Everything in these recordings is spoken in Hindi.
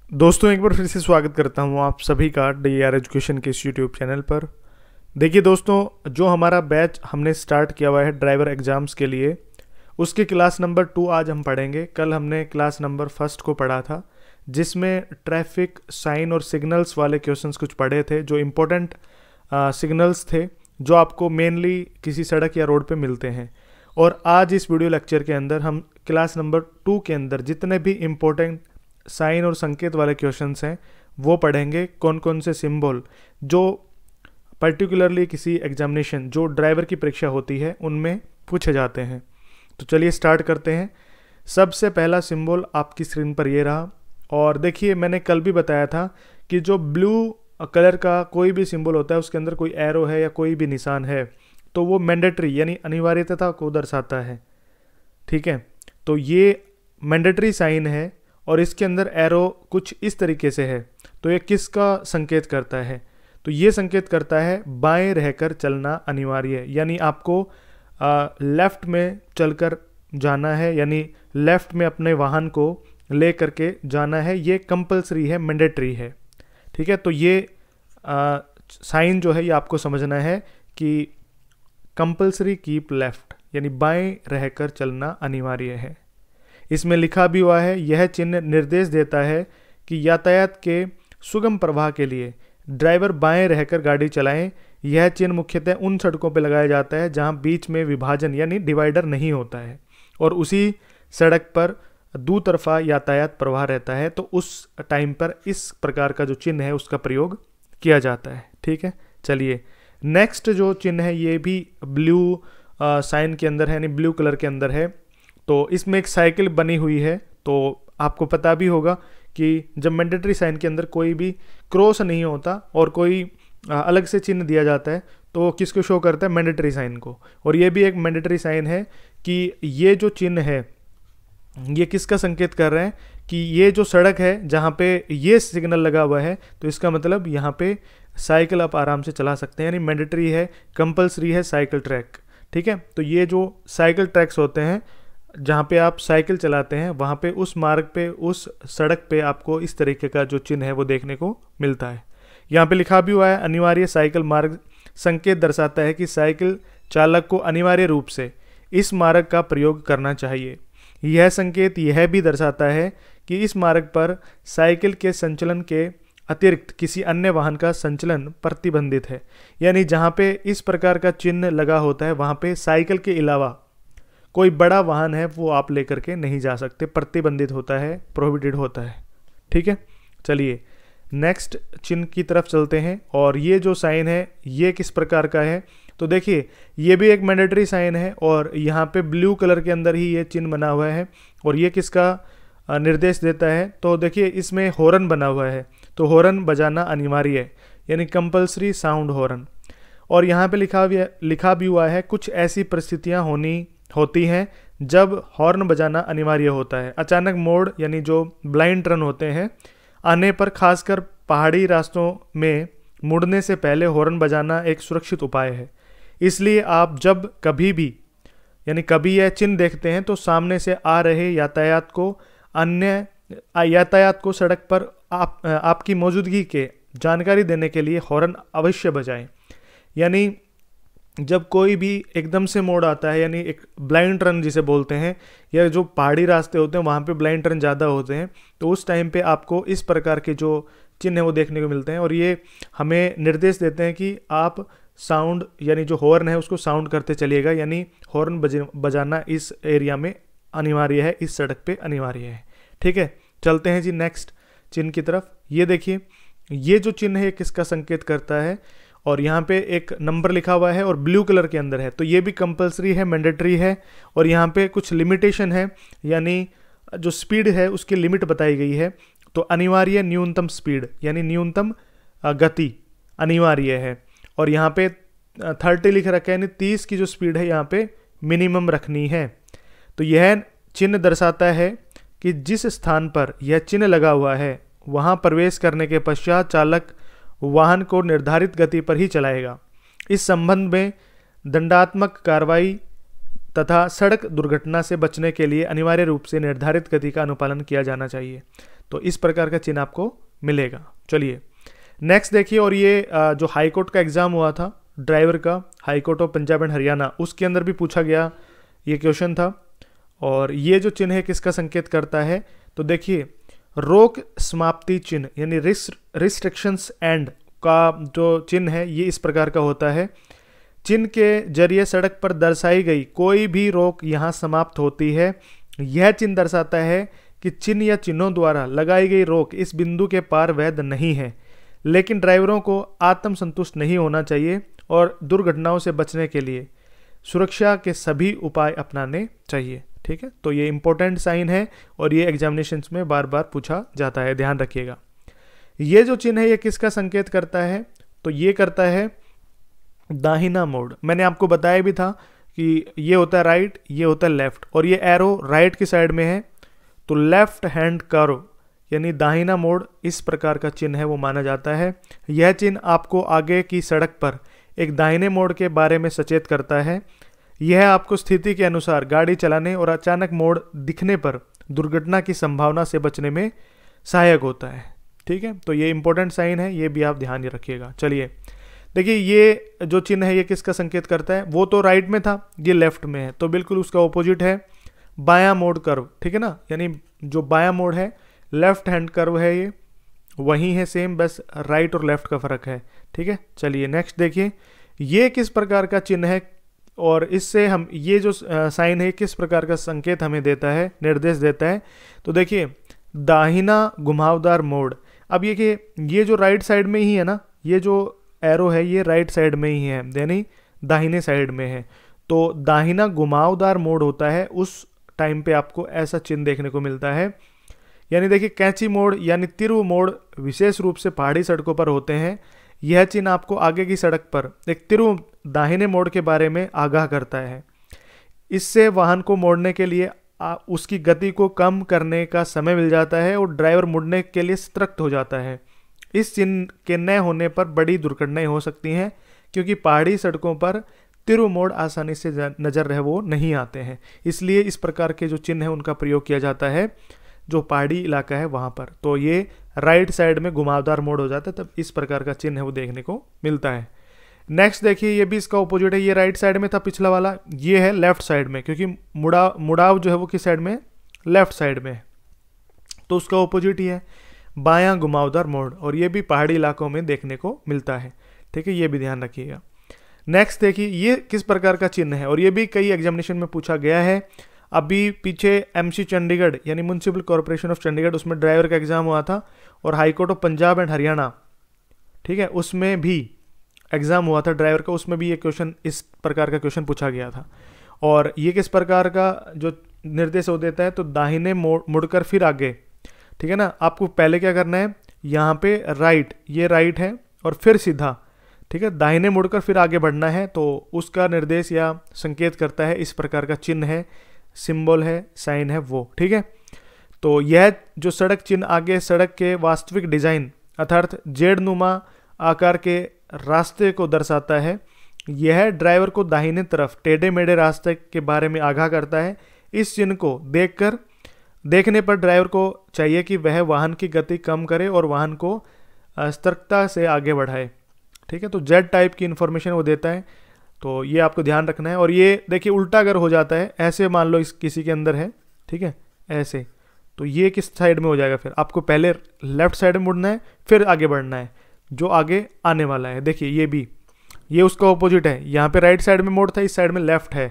दोस्तों एक बार फिर से स्वागत करता हूँ आप सभी का DAR एजुकेशन के इस यूट्यूब चैनल पर। देखिए दोस्तों, जो हमारा बैच हमने स्टार्ट किया हुआ है ड्राइवर एग्ज़ाम्स के लिए, उसके क्लास नंबर 2 आज हम पढ़ेंगे। कल हमने क्लास नंबर 1 को पढ़ा था, जिसमें ट्रैफिक साइन और सिग्नल्स वाले क्वेश्चंस कुछ पढ़े थे, जो इम्पोर्टेंट सिग्नल्स थे जो आपको मेनली किसी सड़क या रोड पे मिलते हैं। और आज इस वीडियो लेक्चर के अंदर हम क्लास नंबर 2 के अंदर जितने भी इम्पोर्टेंट साइन और संकेत वाले क्वेश्चंस हैं वो पढ़ेंगे। कौन कौन से सिंबल जो पर्टिकुलरली किसी एग्जामिनेशन जो ड्राइवर की परीक्षा होती है उनमें पूछे जाते हैं। तो चलिए स्टार्ट करते हैं। सबसे पहला सिंबल आपकी स्क्रीन पर ये रहा। और देखिए, मैंने कल भी बताया था कि जो ब्लू कलर का कोई भी सिंबल होता है उसके अंदर कोई एरो है या कोई भी निशान है तो वो मैंडेटरी यानी अनिवार्यता को दर्शाता है। ठीक है, तो ये मैंडेटरी साइन है और इसके अंदर एरो कुछ इस तरीके से है। तो ये किसका संकेत करता है? तो ये संकेत करता है बाएं रहकर चलना अनिवार्य है, यानी आपको लेफ्ट में चलकर जाना है, यानी लेफ्ट में अपने वाहन को ले करके जाना है। ये कंपलसरी है, मैंडेटरी है। ठीक है, तो ये साइन जो है ये आपको समझना है कि कंपलसरी कीप लेफ्ट, यानी बाएं रहकर चलना अनिवार्य है। इसमें लिखा भी हुआ है, यह चिन्ह निर्देश देता है कि यातायात के सुगम प्रवाह के लिए ड्राइवर बाएं रहकर गाड़ी चलाएं। यह चिन्ह मुख्यतः उन सड़कों पर लगाया जाता है जहां बीच में विभाजन यानी डिवाइडर नहीं होता है और उसी सड़क पर दो-तरफा यातायात प्रवाह रहता है, तो उस टाइम पर इस प्रकार का जो चिन्ह है उसका प्रयोग किया जाता है। ठीक है, चलिए नेक्स्ट जो चिन्ह है ये भी ब्लू साइन के अंदर है, यानी ब्लू कलर के अंदर है। तो इसमें एक साइकिल बनी हुई है। तो आपको पता भी होगा कि जब मैंडेटरी साइन के अंदर कोई भी क्रॉस नहीं होता और कोई अलग से चिन्ह दिया जाता है तो किसको शो करता है? मैंडेटरी साइन को। और ये भी एक मैंडेटरी साइन है कि ये जो चिन्ह है ये किसका संकेत कर रहे हैं कि ये जो सड़क है जहाँ पे ये सिग्नल लगा हुआ है तो इसका मतलब यहाँ पे साइकिल आप आराम से चला सकते हैं, यानी मैंडेटरी है, कंपलसरी है साइकिल ट्रैक। ठीक है, तो ये जो साइकिल ट्रैक्स होते हैं जहाँ पे आप साइकिल चलाते हैं वहाँ पे उस मार्ग पे उस सड़क पे आपको इस तरीके का जो चिन्ह है वो देखने को मिलता है। यहाँ पे लिखा भी हुआ है अनिवार्य साइकिल मार्ग संकेत दर्शाता है कि साइकिल चालक को अनिवार्य रूप से इस मार्ग का प्रयोग करना चाहिए। यह संकेत यह भी दर्शाता है कि इस मार्ग पर साइकिल के संचलन के अतिरिक्त किसी अन्य वाहन का संचलन प्रतिबंधित है, यानी जहाँ पे इस प्रकार का चिन्ह लगा होता है वहाँ पे साइकिल के अलावा कोई बड़ा वाहन है वो आप लेकर के नहीं जा सकते, प्रतिबंधित होता है, प्रोहिबिटेड होता है। ठीक है, चलिए नेक्स्ट चिन्ह की तरफ चलते हैं। और ये जो साइन है ये किस प्रकार का है? तो देखिए, ये भी एक मैंडेटरी साइन है और यहाँ पे ब्लू कलर के अंदर ही ये चिन्ह बना हुआ है और ये किसका निर्देश देता है? तो देखिए इसमें हॉर्न बना हुआ है, तो हॉर्न बजाना अनिवार्य है, यानी कंपलसरी साउंड हॉर्न। और यहाँ पे लिखा भी हुआ है कुछ ऐसी परिस्थितियाँ होती हैं जब हॉर्न बजाना अनिवार्य होता है। अचानक मोड़ यानी जो ब्लाइंड टर्न होते हैं आने पर, खासकर पहाड़ी रास्तों में मुड़ने से पहले हॉर्न बजाना एक सुरक्षित उपाय है। इसलिए आप जब कभी भी यानी कभी यह चिन्ह देखते हैं तो सामने से आ रहे यातायात को सड़क पर आपकी मौजूदगी के जानकारी देने के लिए हॉर्न अवश्य बजाएं। यानी जब कोई भी एकदम से मोड़ आता है, यानी एक ब्लाइंड टर्न जिसे बोलते हैं, या जो पहाड़ी रास्ते होते हैं वहाँ पे ब्लाइंड टर्न ज़्यादा होते हैं, तो उस टाइम पे आपको इस प्रकार के जो चिन्ह है वो देखने को मिलते हैं और ये हमें निर्देश देते हैं कि आप साउंड यानी जो हॉर्न है उसको साउंड करते चलिएगा, यानी हॉर्न बजाना इस एरिया में अनिवार्य है, इस सड़क पे अनिवार्य है। ठीक है, चलते हैं जी नेक्स्ट चिन्ह की तरफ। ये देखिए, ये जो चिन्ह है किसका संकेत करता है? और यहाँ पे एक नंबर लिखा हुआ है और ब्लू कलर के अंदर है, तो ये भी कंपलसरी है, मैंडेटरी है। और यहाँ पे कुछ लिमिटेशन है, यानी जो स्पीड है उसकी लिमिट बताई गई है। तो अनिवार्य न्यूनतम स्पीड यानी न्यूनतम गति अनिवार्य है। और यहाँ पे 30 लिख रखा है, यानी 30 की जो स्पीड है यहाँ पे मिनिमम रखनी है। तो यह चिन्ह दर्शाता है कि जिस स्थान पर यह चिन्ह लगा हुआ है वहाँ प्रवेश करने के पश्चात चालक वाहन को निर्धारित गति पर ही चलाएगा। इस संबंध में दंडात्मक कार्रवाई तथा सड़क दुर्घटना से बचने के लिए अनिवार्य रूप से निर्धारित गति का अनुपालन किया जाना चाहिए। तो इस प्रकार का चिन्ह आपको मिलेगा। चलिए नेक्स्ट देखिए, और ये जो हाई कोर्ट का एग्जाम हुआ था ड्राइवर का, high court of Punjab and Haryana, उसके अंदर भी पूछा गया ये क्वेश्चन था। और ये जो चिन्ह है किसका संकेत करता है, तो देखिए रोक समाप्ति चिन्ह यानी रिस्ट्रिक्शंस एंड का जो चिन्ह है ये इस प्रकार का होता है। चिन्ह के जरिए सड़क पर दर्शाई गई कोई भी रोक यहाँ समाप्त होती है। यह चिन्ह दर्शाता है कि चिन्ह या चिन्हों द्वारा लगाई गई रोक इस बिंदु के पार वैध नहीं है, लेकिन ड्राइवरों को आत्मसंतुष्ट नहीं होना चाहिए और दुर्घटनाओं से बचने के लिए सुरक्षा के सभी उपाय अपनाने चाहिए। ठीक है, तो ये इंपॉर्टेंट साइन है और ये एग्जामिनेशंस में बार बार पूछा जाता है, ध्यान रखिएगा। ये जो चिन्ह है ये किसका संकेत करता है, तो ये करता है दाहिना मोड़। मैंने आपको बताया भी था कि ये होता है राइट, ये होता है लेफ्ट, और ये एरो राइट की साइड में है तो लेफ्ट हैंड कर्व यानी दाहिना मोड़ इस प्रकार का चिन्ह है वो माना जाता है। यह चिन्ह आपको आगे की सड़क पर एक दाहिने मोड़ के बारे में सचेत करता है। यह आपको स्थिति के अनुसार गाड़ी चलाने और अचानक मोड़ दिखने पर दुर्घटना की संभावना से बचने में सहायक होता है। ठीक है, तो ये इंपॉर्टेंट साइन है, ये भी आप ध्यान रखिएगा। चलिए देखिए ये जो चिन्ह है ये किसका संकेत करता है, वो तो राइट में था, ये लेफ्ट में है, तो बिल्कुल उसका ऑपोजिट है बायां मोड़ कर्व। ठीक है ना, यानी जो बायां मोड़ है लेफ्ट हैंड कर्व है, ये वही है सेम, बस राइट और लेफ्ट का फर्क है। ठीक है, चलिए नेक्स्ट देखिए ये किस प्रकार का चिन्ह है और इससे हम ये जो साइन है किस प्रकार का संकेत हमें देता है, निर्देश देता है। तो देखिए दाहिना घुमावदार मोड़। अब ये कि ये जो राइट साइड में ही है ना, ये जो एरो है ये राइट साइड में ही है, यानी दाहिने साइड में है, तो दाहिना घुमावदार मोड़ होता है, उस टाइम पे आपको ऐसा चिन्ह देखने को मिलता है। यानी देखिए कैंची मोड़ यानी तिरु मोड़ विशेष रूप से पहाड़ी सड़कों पर होते हैं। यह चिन्ह आपको आगे की सड़क पर एक तिरु दाहिने मोड़ के बारे में आगाह करता है। इससे वाहन को मोड़ने के लिए उसकी गति को कम करने का समय मिल जाता है और ड्राइवर मुड़ने के लिए सतर्क हो जाता है। इस चिन्ह के न होने पर बड़ी दुर्घटनाएं हो सकती हैं, क्योंकि पहाड़ी सड़कों पर तिरु मोड़ आसानी से नजर रहे वो नहीं आते हैं, इसलिए इस प्रकार के जो चिन्ह है उनका प्रयोग किया जाता है जो पहाड़ी इलाका है वहां पर। तो ये राइट साइड में घुमावदार मोड़ हो जाता है, तब इस प्रकार का चिन्ह है वो देखने को मिलता है। नेक्स्ट देखिए ये भी इसका ऑपोजिट है, ये राइट साइड में था पिछला वाला, ये है लेफ्ट साइड में, क्योंकि मुड़ाव जो है वो किस साइड में, लेफ्ट साइड में, तो उसका ऑपोजिट ही है बायां घुमावदार मोड़, और ये भी पहाड़ी इलाकों में देखने को मिलता है। ठीक है, ये भी ध्यान रखिएगा। नेक्स्ट देखिए ये किस प्रकार का चिन्ह है, और ये भी कई एग्जामिनेशन में पूछा गया है। अभी पीछे एमसी चंडीगढ़ यानी म्यूनसिपल कॉर्पोरेशन ऑफ चंडीगढ़, उसमें ड्राइवर का एग्जाम हुआ था, और high court of Punjab and Haryana, ठीक है, उसमें भी एग्जाम हुआ था ड्राइवर का, उसमें भी ये क्वेश्चन इस प्रकार का क्वेश्चन पूछा गया था। और ये किस प्रकार का जो निर्देश हो देता है, तो दाहिने मुड़कर फिर आगे। ठीक है ना, आपको पहले क्या करना है, यहाँ पे राइट, ये राइट है और फिर सीधा, ठीक है, दाहिने मुड़कर फिर आगे बढ़ना है, तो उसका निर्देश या संकेत करता है इस प्रकार का चिन्ह है, सिंबल है, साइन है वो। ठीक है, तो यह जो सड़क चिन्ह आगे सड़क के वास्तविक डिजाइन अर्थात जेड नुमा आकार के रास्ते को दर्शाता है। यह ड्राइवर को दाहिने तरफ टेढ़े मेढ़े रास्ते के बारे में आगाह करता है। इस चिन्ह को देखने पर ड्राइवर को चाहिए कि वह वाहन की गति कम करे और वाहन को सतर्कता से आगे बढ़ाए। ठीक है, तो जेड टाइप की इंफॉर्मेशन वो देता है, तो ये आपको ध्यान रखना है। और ये देखिए उल्टा अगर हो जाता है, ऐसे मान लो इस किसी के अंदर है, ठीक है, ऐसे, तो ये किस साइड में हो जाएगा, फिर आपको पहले लेफ्ट साइड में मुड़ना है फिर आगे बढ़ना है जो आगे आने वाला है। देखिए ये भी, ये उसका ऑपोजिट है, यहाँ पे राइट साइड में मोड़ था, इस साइड में लेफ्ट है,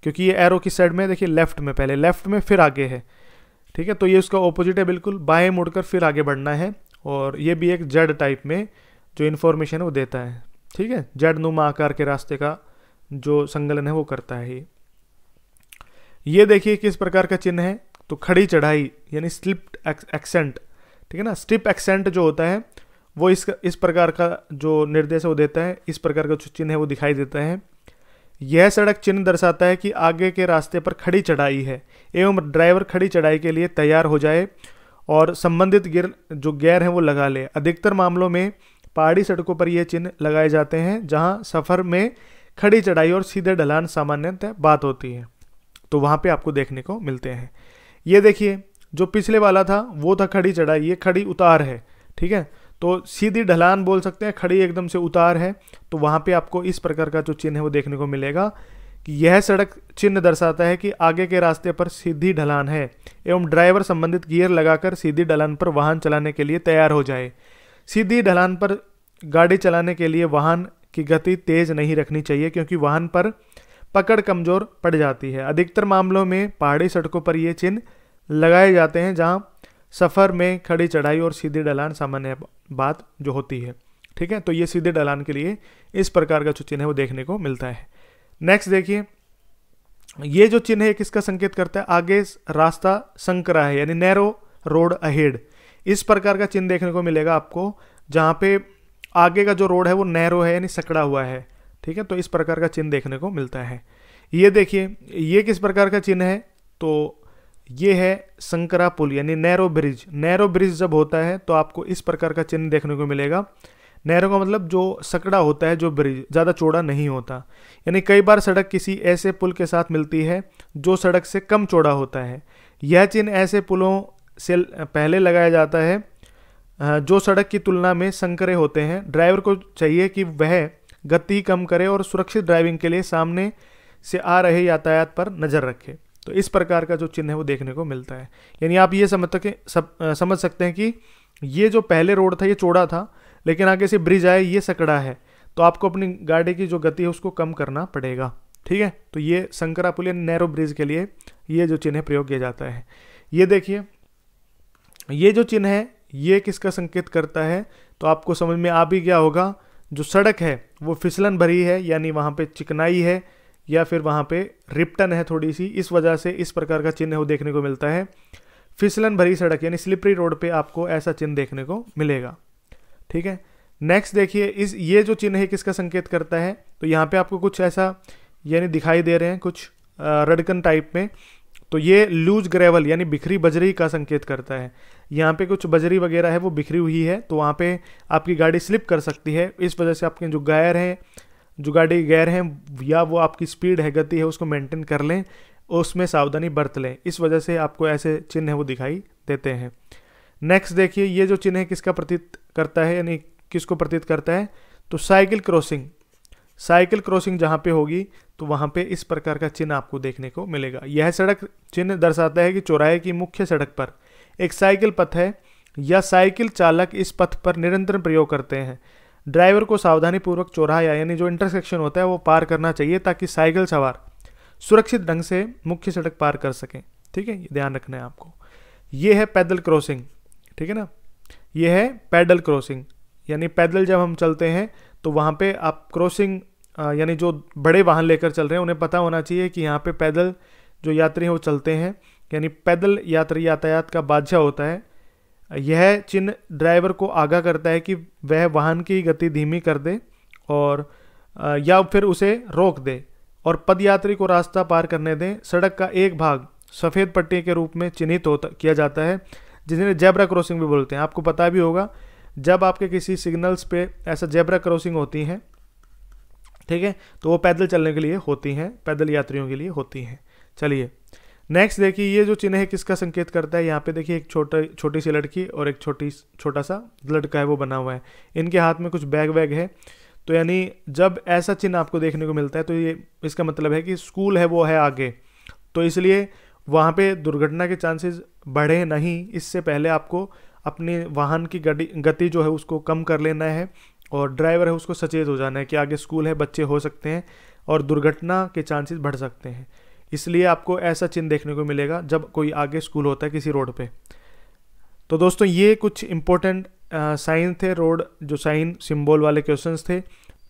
क्योंकि ये एरो किस साइड में, देखिए लेफ्ट में, पहले लेफ्ट में फिर आगे है। ठीक है, तो ये उसका ऑपोजिट है बिल्कुल, बाएं मुड़कर फिर आगे बढ़ना है। और ये भी एक जेड टाइप में जो इन्फॉर्मेशन है वो देता है। ठीक है, जेड नुमा आकार के रास्ते का जो संकलन है वो करता है। ये देखिए किस प्रकार का चिन्ह है, तो खड़ी चढ़ाई यानी स्लिप एक्सेंट। ठीक है ना, स्टिप एक्सेंट जो होता है वो इस प्रकार का जो निर्देश है वो देता है, इस प्रकार का जो चिन्ह है वो दिखाई देता है। यह सड़क चिन्ह दर्शाता है कि आगे के रास्ते पर खड़ी चढ़ाई है एवं ड्राइवर खड़ी चढ़ाई के लिए तैयार हो जाए और संबंधित गियर है वो लगा ले। अधिकतर मामलों में पहाड़ी सड़कों पर यह चिन्ह लगाए जाते हैं जहां सफर में खड़ी चढ़ाई और सीधे ढलान सामान्यतः बात होती है, तो वहां पे आपको देखने को मिलते हैं। ये देखिए जो पिछले वाला था वो था खड़ी चढ़ाई, ये खड़ी उतार है, ठीक है। तो सीधी ढलान बोल सकते हैं, खड़ी एकदम से उतार है, तो वहाँ पे आपको इस प्रकार का जो चिन्ह है वो देखने को मिलेगा कि यह सड़क चिन्ह दर्शाता है कि आगे के रास्ते पर सीधी ढलान है एवं ड्राइवर संबंधित गियर लगाकर सीधी ढलान पर वाहन चलाने के लिए तैयार हो जाए। सीधी ढलान पर गाड़ी चलाने के लिए वाहन की गति तेज नहीं रखनी चाहिए क्योंकि वाहन पर पकड़ कमजोर पड़ जाती है। अधिकतर मामलों में पहाड़ी सड़कों पर ये चिन्ह लगाए जाते हैं जहाँ सफ़र में खड़ी चढ़ाई और सीधी ढलान सामान्य बात जो होती है, ठीक है। तो ये सीधे ढलान के लिए इस प्रकार का जो चिन्ह है वो देखने को मिलता है। नेक्स्ट देखिए, ये जो चिन्ह है किसका संकेत करता है, आगे रास्ता संकरा है यानी नैरो रोड अहेड। इस प्रकार का चिन्ह देखने को मिलेगा आपको जहाँ पे आगे का जो रोड है वो नैरो है यानी सकड़ा हुआ है, ठीक है। तो इस प्रकार का चिन्ह देखने को मिलता है। ये देखिए, ये किस प्रकार का चिन्ह है, तो ये है संकरा पुल यानी नैरो ब्रिज। नैरो ब्रिज जब होता है तो आपको इस प्रकार का चिन्ह देखने को मिलेगा। नैरो का मतलब जो सकड़ा होता है, जो ब्रिज ज़्यादा चौड़ा नहीं होता, यानी कई बार सड़क किसी ऐसे पुल के साथ मिलती है जो सड़क से कम चौड़ा होता है। यह चिन्ह ऐसे पुलों से पहले लगाया जाता है जो सड़क की तुलना में संकरे होते हैं। ड्राइवर को चाहिए कि वह गति कम करे और सुरक्षित ड्राइविंग के लिए सामने से आ रहे यातायात पर नज़र रखे। तो इस प्रकार का जो चिन्ह है वो देखने को मिलता है। यानी आप ये समझ सकते हैं कि ये जो पहले रोड था ये चौड़ा था, लेकिन आगे से ब्रिज आए ये सकड़ा है, तो आपको अपनी गाड़ी की जो गति है उसको कम करना पड़ेगा, ठीक है। तो ये संकरा पुल यानी नैरो ब्रिज के लिए ये जो चिन्ह प्रयोग किया जाता है। ये देखिए, ये जो चिन्ह है ये किसका संकेत करता है, तो आपको समझ में आ भी गया होगा। जो सड़क है वो फिसलन भरी है यानी वहाँ पे चिकनाई है या फिर वहाँ पे रिप्टन है थोड़ी सी, इस वजह से इस प्रकार का चिन्ह वो देखने को मिलता है। फिसलन भरी सड़क यानी स्लिपरी रोड पे आपको ऐसा चिन्ह देखने को मिलेगा, ठीक है। नेक्स्ट देखिए, ये जो चिन्ह है किसका संकेत करता है, तो यहाँ पे आपको कुछ ऐसा यानी दिखाई दे रहे हैं कुछ रडकन टाइप में, तो ये लूज ग्रेवल यानी बिखरी बजरी का संकेत करता है। यहाँ पे कुछ बजरी वगैरह है वो बिखरी हुई है, तो वहाँ पे आपकी गाड़ी स्लिप कर सकती है। इस वजह से आपके जो गायर हैं, जो गाड़ी गैर हैं या वो आपकी स्पीड है, गति है, उसको मेंटेन कर लें, उसमें सावधानी बरत लें। इस वजह से आपको ऐसे चिन्ह है वो दिखाई देते हैं। नेक्स्ट देखिए, ये जो चिन्ह है किसका प्रतीत करता है यानी किसको प्रतीत करता है, तो साइकिल क्रॉसिंग। साइकिल क्रॉसिंग जहाँ पे होगी तो वहाँ पे इस प्रकार का चिन्ह आपको देखने को मिलेगा। यह सड़क चिन्ह दर्शाता है कि चौराहे की मुख्य सड़क पर एक साइकिल पथ है या साइकिल चालक इस पथ पर निरंतर प्रयोग करते हैं। ड्राइवर को सावधानी पूर्वक चौराहा यानी जो इंटरसेक्शन होता है वो पार करना चाहिए ताकि साइकिल सवार सुरक्षित ढंग से मुख्य सड़क पार कर सकें, ठीक है। ये ध्यान रखना है आपको। ये है पैदल क्रॉसिंग, ठीक है ना। ये है पैदल क्रॉसिंग यानी पैदल जब हम चलते हैं तो वहाँ पे आप क्रॉसिंग यानी जो बड़े वाहन लेकर चल रहे हैं उन्हें पता होना चाहिए कि यहाँ पे पैदल जो यात्री हैं वो चलते हैं, यानी पैदल यात्री यातायात का बादशाह होता है। यह चिन्ह ड्राइवर को आगाह करता है कि वह वाहन की गति धीमी कर दे और या फिर उसे रोक दे और पदयात्री को रास्ता पार करने दें। सड़क का एक भाग सफ़ेद पट्टी के रूप में चिन्हित किया जाता है जिन्हें जेब्रा क्रॉसिंग भी बोलते हैं। आपको पता भी होगा जब आपके किसी सिग्नल्स पे ऐसा जेब्रा क्रॉसिंग होती हैं, ठीक है, तो वो पैदल चलने के लिए होती हैं, पैदल यात्रियों के लिए होती हैं। चलिए नेक्स्ट देखिए, ये जो चिन्ह है किसका संकेत करता है। यहाँ पे देखिए एक छोटी सी लड़की और एक छोटा सा लड़का है वो बना हुआ है, इनके हाथ में कुछ बैग वैग है। तो यानी जब ऐसा चिन्ह आपको देखने को मिलता है तो ये इसका मतलब है कि स्कूल है वो है आगे, तो इसलिए वहाँ पे दुर्घटना के चांसेस बढ़े नहीं, इससे पहले आपको अपने वाहन की गति जो है उसको कम कर लेना है और ड्राइवर है उसको सचेत हो जाना है कि आगे स्कूल है, बच्चे हो सकते हैं और दुर्घटना के चांसेस बढ़ सकते हैं। इसलिए आपको ऐसा चिन्ह देखने को मिलेगा जब कोई आगे स्कूल होता है किसी रोड पे। तो दोस्तों ये कुछ इंपॉर्टेंट साइन थे, रोड जो साइन सिंबल वाले क्वेश्चंस थे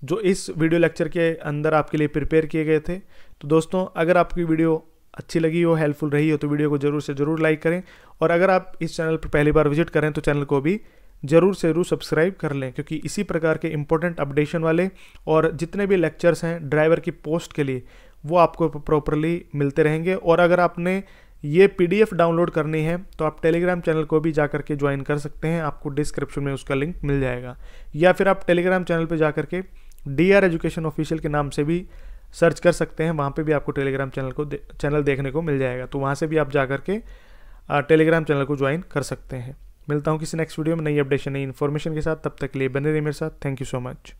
जो इस वीडियो लेक्चर के अंदर आपके लिए प्रिपेयर किए गए थे। तो दोस्तों अगर आपकी वीडियो अच्छी लगी हो, हेल्पफुल रही हो, तो वीडियो को जरूर से ज़रूर लाइक करें और अगर आप इस चैनल पर पहली बार विजिट करें तो चैनल को भी ज़रूर से ज़रूर सब्सक्राइब कर लें, क्योंकि इसी प्रकार के इंपॉर्टेंट अपडेशन वाले और जितने भी लेक्चर्स हैं ड्राइवर की पोस्ट के लिए वो आपको प्रॉपरली मिलते रहेंगे। और अगर आपने ये PDF डाउनलोड करनी है तो आप टेलीग्राम चैनल को भी जा करके ज्वाइन कर सकते हैं, आपको डिस्क्रिप्शन में उसका लिंक मिल जाएगा, या फिर आप टेलीग्राम चैनल पर जा करके DR एजुकेशन ऑफिशियल के नाम से भी सर्च कर सकते हैं, वहाँ पे भी आपको टेलीग्राम चैनल देखने को मिल जाएगा। तो वहाँ से भी आप जा करके टेलीग्राम चैनल को ज्वाइन कर सकते हैं। मिलता हूँ किसी नेक्स्ट वीडियो में नई अपडेशन नई इन्फॉर्मेशन के साथ, तब तक के लिए बने रहिए मेरे साथ। Thank you so much.